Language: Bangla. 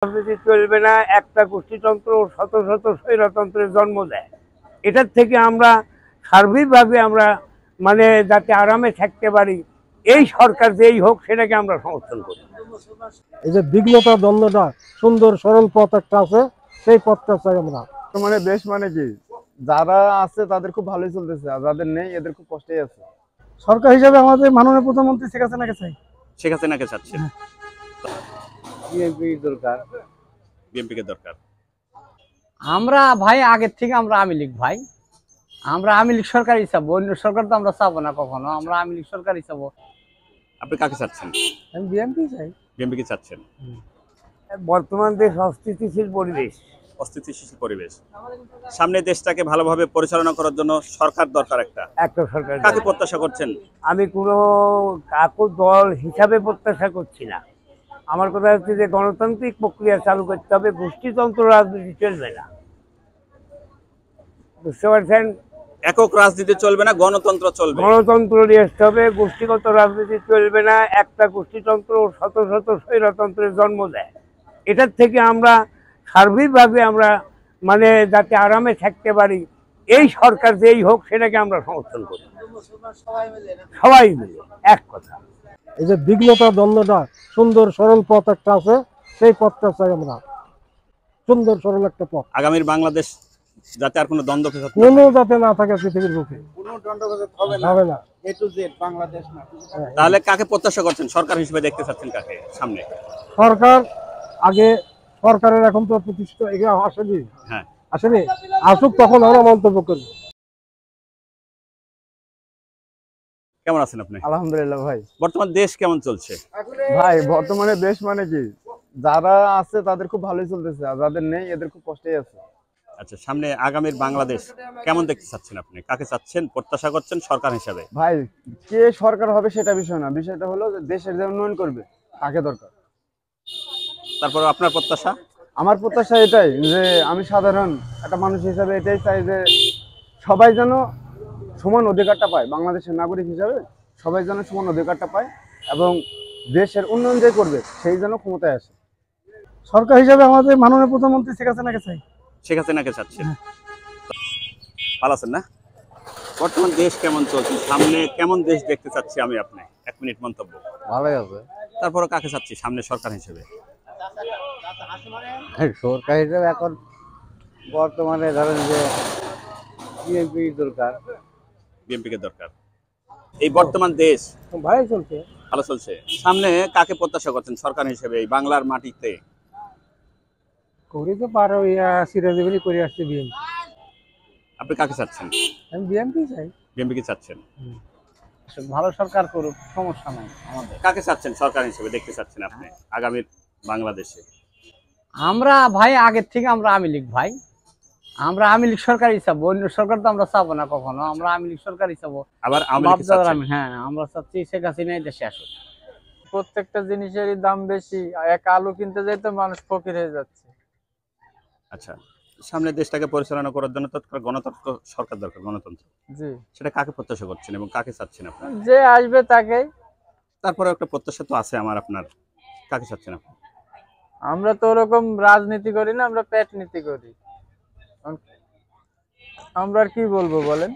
রাজনীতি চলবে না, একটা গোষ্ঠীতন্ত্র শত শত স্বৈরতন্ত্রের জন্ম দেয়। এটার থেকে আমরা সার্বিকভাবে আমরা যাতে আরামে থাকতে পারি, এই সরকার যেই হোক সেটাকে আমরা সমর্থন করি। এই যে বিঘ্নতা দ্বন্দ্বটা সুন্দর সরল পথ একটা আছে, সেই পথটা চাই আমরা। দেশ কি যারা আছে তাদের খুব ভালোই চলতেছে, আর যাদের নেই এদের খুব কষ্টই আছে। সরকার হিসেবে আমাদের মাননীয় প্রধানমন্ত্রী শেখ হাসিনাকে চাই। শেখ হাসিনাকে চাচ্ছেন? বিএনপি দরকার। বিএনপি কে দরকার। আমরা ভাই আগের থেকে আমরা আওয়ামী লীগ ভাই, আমরা আওয়ামী লীগ সরকার হিসাব, অন্য সরকার তো আমরা চাবো না কখনো, আমরা আওয়ামী লীগ সরকার হিসাব। আপনি কাকে চাচ্ছেন? আমি বিএনপি চাই। বিএনপি কে চাচ্ছেন? বর্তমান দেশ অস্থিতিশীল পরিবেশ। অস্থিতিশীল পরিবেশ, সামনে দেশটাকে ভালোভাবে পরিচালনা করার জন্য সরকার দরকার একটা সরকার। কাকে প্রত্যাশা করছেন? আমি কোনো কাকু দল হিসাবে প্রত্যাশা করছি না। আমার কথা হচ্ছে যে গণতান্ত্রিক প্রক্রিয়া চালু করতে হবে, গোষ্ঠীতন্ত্র রাজনীতি চলবে না। বুঝতে পারছেন? একক রাজনীতি চলবে না, গণতন্ত্র চলবে। গণতন্ত্র নিয়ে আসতে হবে, গোষ্ঠীগত রাজনীতি চলবে না। একটা গোষ্ঠীতন্ত্র শত শত স্বৈরতন্ত্রের জন্ম দেয়। এটার থেকে আমরা সার্বিকভাবে আমরা যাতে আরামে থাকতে পারি, এই সরকার যেই হোক সেটাকে আমরা সমর্থন করি, সবাই মিলে এক কথা। এই যে বিঘ্নতা দ্বন্দ্বটা সুন্দর সরল পথ একটা আছে, সেই পথটা চাই আমরা। সুন্দর সরল একটা পথ, আগামীর বাংলাদেশ যাতে আর কোনো দ্বন্দ্ব কোনো যাতে না থাকে পৃথিবীর বুকে, হবে না। তাহলে কাকে প্রত্যাশা করছেন? সরকার হিসেবে দেখতে চাচ্ছেন কাকে সামনে? সরকার আগে, সরকারের এখন তো প্রতিষ্ঠিত আসেনি। হ্যাঁ, আসেনি, আসুক তখন আমরা মন্তব্য করবো। কেমন আছেন আপনি? আলহামদুলিল্লাহ ভাই। বর্তমান দেশ কেমন চলছে? ভাই বর্তমানে দেশ কি যারা আছে তাদের খুব ভালোই চলতেছে, আর যাদের নেই এদের খুব কষ্টই আছে। আচ্ছা, সামনে আগামীর বাংলাদেশ কেমন দেখতে চাচ্ছেন আপনি? কাকে চাচ্ছেন, প্রত্যাশা করছেন সরকার হিসাবে? ভাই কে সরকার হবে সেটা বিষয় না, বিষয়টা হলো যে দেশের যে উন্নয়ন করবে তাকে দরকার। তারপর আপনার প্রত্যাশা? আমার প্রত্যাশা এটাই যে আমি সাধারণ একটা মানুষ হিসাবে এটাই চাই যে সবাই যেন সমান অধিকারটা পায়, বাংলাদেশের নাগরিক হিসাবে সবাই যেন সমান অধিকারটা পায়, এবং দেশের উন্নয়ন যে করবে সেই যেন ক্ষমতায় আসে। সরকার হিসাবে আমাদের মাননীয় প্রধানমন্ত্রী শেখ হাসিনাকে চাই। শেখ হাসিনাকে চাচ্ছেন? ভালো আছেন না? বর্তমান দেশ কেমন চলছে, সামনে কেমন দেশ দেখতে চাচ্ছি আমি আপনি? 1 মিনিট মন্তব্য। ভালোই আছে। তারপরে কাকে চাচ্ছি সামনে সরকার হিসেবে? সরকার হিসেবে এখন বর্তমানে ধরেন যে বিএনপি দরকার। বিএনপি কে দরকার। এই বর্তমান দেশ ভাই চলছে, ভালো চলছে, সামনে কাকে প্রত্যাশা করছেন সরকার হিসেবে এই বাংলার মাটিতে? করে তো পারো, সিরাজেবলি করে আসছে বিএনপি। আপনি কাকে চাচ্ছেন? আমি বিএনপি চাই। বিএনপি কে চাচ্ছেন? ভালো সরকার করুক, সমস্যা নাই আমাদের। কাকে চাচ্ছেন সরকার হিসেবে দেখতে চাচ্ছেন আপনি আগামীর বাংলাদেশে? আমরা ভাই আগের থেকে আমরা আওয়ামী লীগ ভাই, আমরা আওয়ামী লীগ সরকার হিসাব, অন্য সরকার তো আমরা চাবো না কখনো, আমরা আওয়ামী লীগ সরকার হিসাব। আবার আওয়ামী লীগ চাচ্ছেন? হ্যাঁ, আমরা চাচ্ছি শেখ হাসিনাই দেশে আসুক। প্রত্যেকটা জিনিসেরই দাম বেশি, এক আলু কিনতে যাই তো মানুষ ফকির হয়ে যাচ্ছে। আচ্ছা, সামনে দেশটাকে পরিচালনা করার জন্য তৎকাল গণতন্ত্র সরকার দরকার, গণতন্ত্র। জি, সেটা কাকে প্রত্যাশা করছেন এবং কাকে চাচ্ছেন আপনি? যে আসবে তাকেই। তারপরে একটা প্রত্যাশা তো আছে আমার আপনার, কাকে চাচ্ছেন আপনি? আমরা তো ওরকম রাজনীতি করি না, আমরা পেট নীতি করি। আমরা আর কি বলবো বলেন।